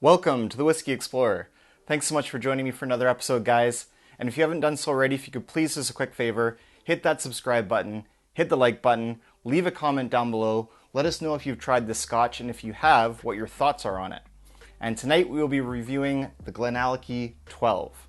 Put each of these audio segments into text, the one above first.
Welcome to the Whiskey Explorer. Thanks so much for joining me for another episode, guys. And if you haven't done so already, if you could please do us a quick favor, hit that subscribe button, hit the like button, leave a comment down below. Let us know if you've tried this Scotch, and if you have, what your thoughts are on it. And tonight we will be reviewing the GlenAllachie 12.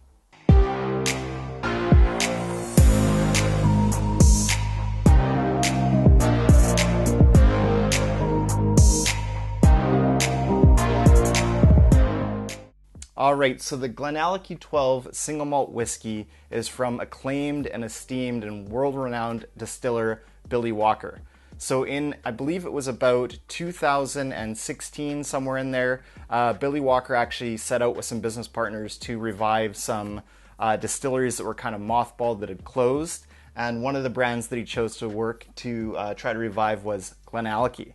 Alright, so the GlenAllachie 12 single malt whiskey is from acclaimed and esteemed and world-renowned distiller Billy Walker. So in, I believe it was about 2016, somewhere in there, Billy Walker actually set out with some business partners to revive some distilleries that were kind of mothballed, that had closed. And one of the brands that he chose to work to try to revive was GlenAllachie.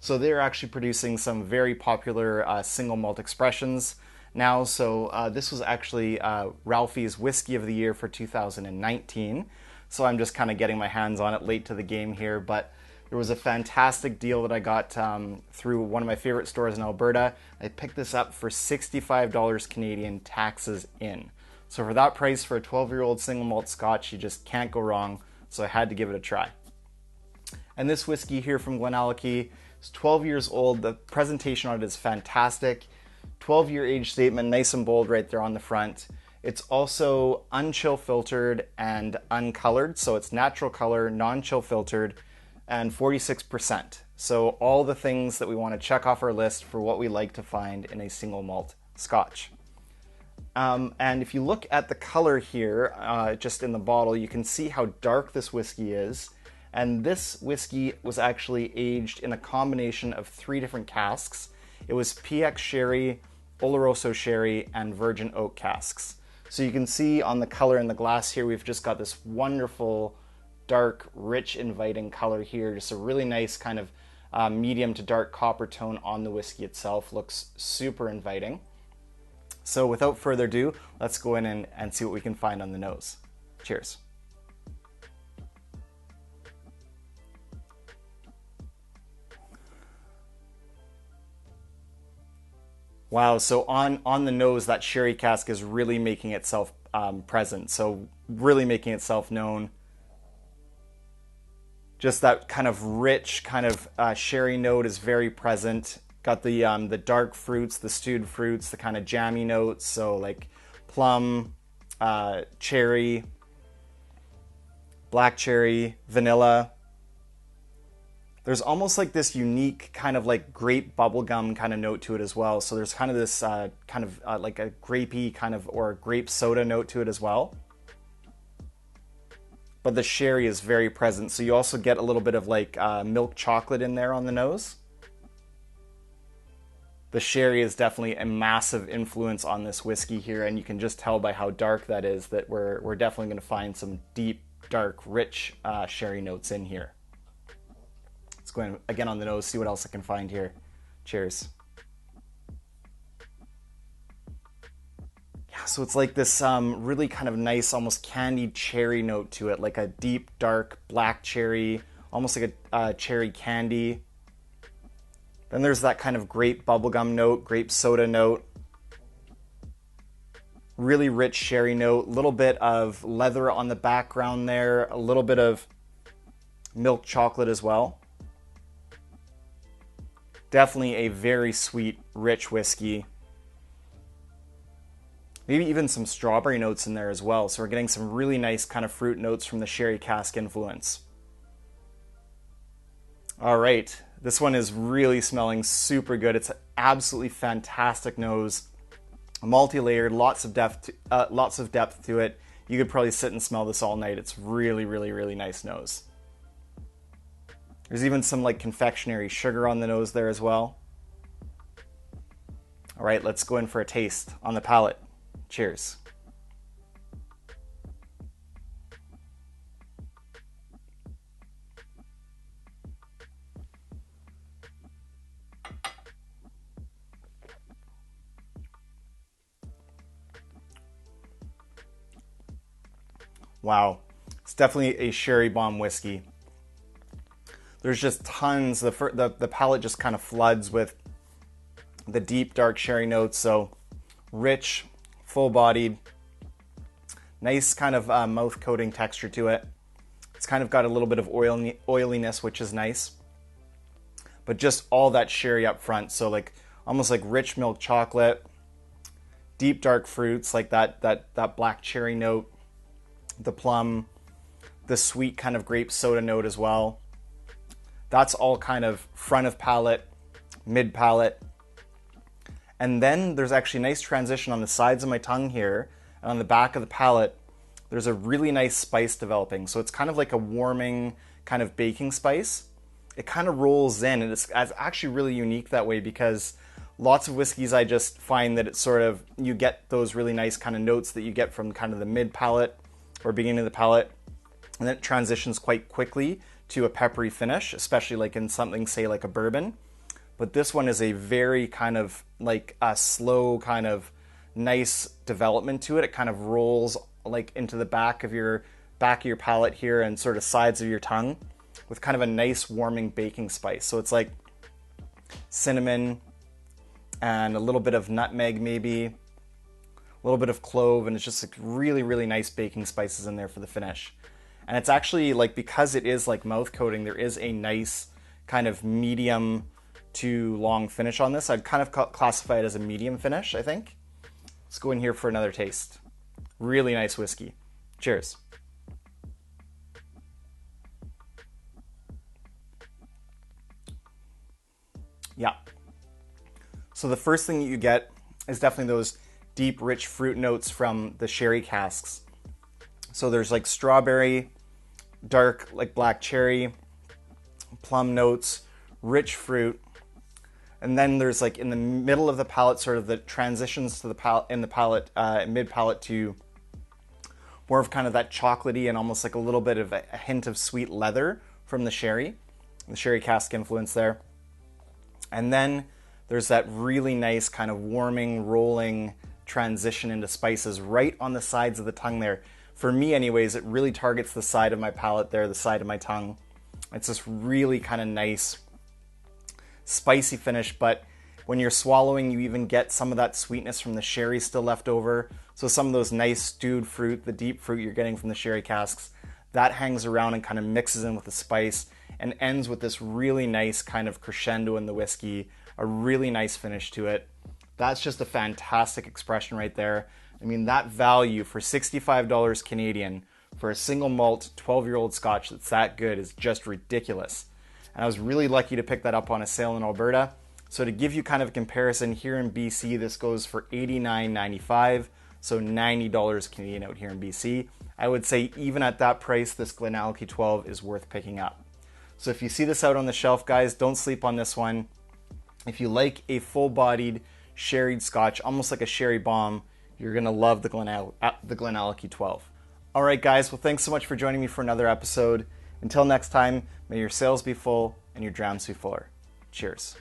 So they're actually producing some very popular single malt expressions now. So this was actually Ralphie's Whiskey of the Year for 2019. So I'm just kind of getting my hands on it late to the game here, but there was a fantastic deal that I got through one of my favorite stores in Alberta. I picked this up for $65 Canadian, taxes in. So for that price, for a 12-year-old single malt Scotch, you just can't go wrong. So I had to give it a try. And this whiskey here from GlenAllachie is 12 years old. The presentation on it is fantastic. 12-year age statement, nice and bold right there on the front. It's also unchill filtered and uncolored, so it's natural color, non-chill filtered, and 46%. So all the things that we want to check off our list for what we like to find in a single malt Scotch. And if you look at the color here, just in the bottle, you can see how dark this whiskey is. And this whiskey was actually aged in a combination of 3 different casks. It was PX Sherry, Oloroso Sherry, and Virgin Oak casks. So you can see on the color in the glass here, we've just got this wonderful, dark, rich, inviting color here. Just a really nice kind of medium to dark copper tone on the whiskey itself. Looks super inviting. So without further ado, let's go in and see what we can find on the nose. Cheers. Wow, so on the nose, that sherry cask is really making itself present. So really making itself known. Just that kind of rich kind of sherry note is very present. Got the dark fruits, the stewed fruits, the kind of jammy notes. So like plum, cherry, black cherry, vanilla. There's almost like this unique kind of like grape bubblegum kind of note to it as well. So there's kind of this like a grapey kind of, or a grape soda note to it as well. But the sherry is very present. So you also get a little bit of like milk chocolate in there on the nose. The sherry is definitely a massive influence on this whiskey here. And you can just tell by how dark that is that we're definitely going to find some deep, dark, rich sherry notes in here. Let's go in again on the nose, see what else I can find here. Cheers. Yeah, so it's like this really kind of nice, almost candied cherry note to it, like a deep, dark black cherry, almost like a cherry candy. Then there's that kind of grape bubblegum note, grape soda note. Really rich sherry note, a little bit of leather on the background there, a little bit of milk chocolate as well. Definitely a very sweet, rich whiskey. Maybe even some strawberry notes in there as well. So we're getting some really nice kind of fruit notes from the sherry cask influence. All right, this one is really smelling super good. It's an absolutely fantastic nose, multi-layered, lots of depth to it. You could probably sit and smell this all night. It's really, really, really nice nose. There's even some like confectionery sugar on the nose there as well. All right, let's go in for a taste on the palate. Cheers. Wow, it's definitely a sherry bomb whiskey. There's just tons, the palate just kind of floods with the deep dark sherry notes. So rich, full-bodied, nice kind of mouth coating texture to it. It's kind of got a little bit of oiliness, which is nice. But just all that sherry up front. So like almost like rich milk chocolate, deep dark fruits like that black cherry note, the plum, the sweet kind of grape soda note as well. That's all kind of front of palate, mid palate. And then there's actually a nice transition on the sides of my tongue here, and on the back of the palate, there's a really nice spice developing. So it's kind of like a warming kind of baking spice. It kind of rolls in, and it's actually really unique that way, because lots of whiskeys I just find that it's sort of, you get those really nice kind of notes that you get from kind of the mid palate or beginning of the palate, and then it transitions quite quickly to a peppery finish, especially like in something, say like a bourbon. But this one is a very kind of like a slow kind of nice development to it. It kind of rolls like into the back of your palate here and sort of sides of your tongue with kind of a nice warming baking spice. So it's like cinnamon and a little bit of nutmeg, maybe a little bit of clove, and it's just like really, really nice baking spices in there for the finish. And it's actually like, because it is like mouth coating, there is a nice kind of medium to long finish on this. I'd kind of classify it as a medium finish, I think. Let's go in here for another taste. Really nice whiskey. Cheers. Yeah. So the first thing that you get is definitely those deep, rich fruit notes from the sherry casks. So there's like strawberry, dark, like black cherry, plum notes, rich fruit. And then there's like in the middle of the palate, sort of the transitions to the palate, in the palate, mid palate, to more of kind of that chocolatey and almost like a little bit of a hint of sweet leather from the sherry cask influence there. And then there's that really nice kind of warming, rolling transition into spices right on the sides of the tongue there. For me anyways, it really targets the side of my palate there, the side of my tongue. It's this really kind of nice, spicy finish, but when you're swallowing, you even get some of that sweetness from the sherry still left over. So some of those nice stewed fruit, the deep fruit you're getting from the sherry casks, that hangs around and kind of mixes in with the spice and ends with this really nice kind of crescendo in the whiskey, a really nice finish to it. That's just a fantastic expression right there. I mean, that value for $65 Canadian for a single malt 12-year-old Scotch that's that good is just ridiculous. And I was really lucky to pick that up on a sale in Alberta. So to give you kind of a comparison, here in BC, this goes for $89.95, so $90 Canadian out here in BC. I would say even at that price, this GlenAllachie 12 is worth picking up. So if you see this out on the shelf, guys, don't sleep on this one. If you like a full-bodied, sherried Scotch, almost like a sherry bomb, you're going to love the GlenAllachie 12. All right, guys, well, thanks so much for joining me for another episode. Until next time, may your sails be full and your drams be fuller. Cheers.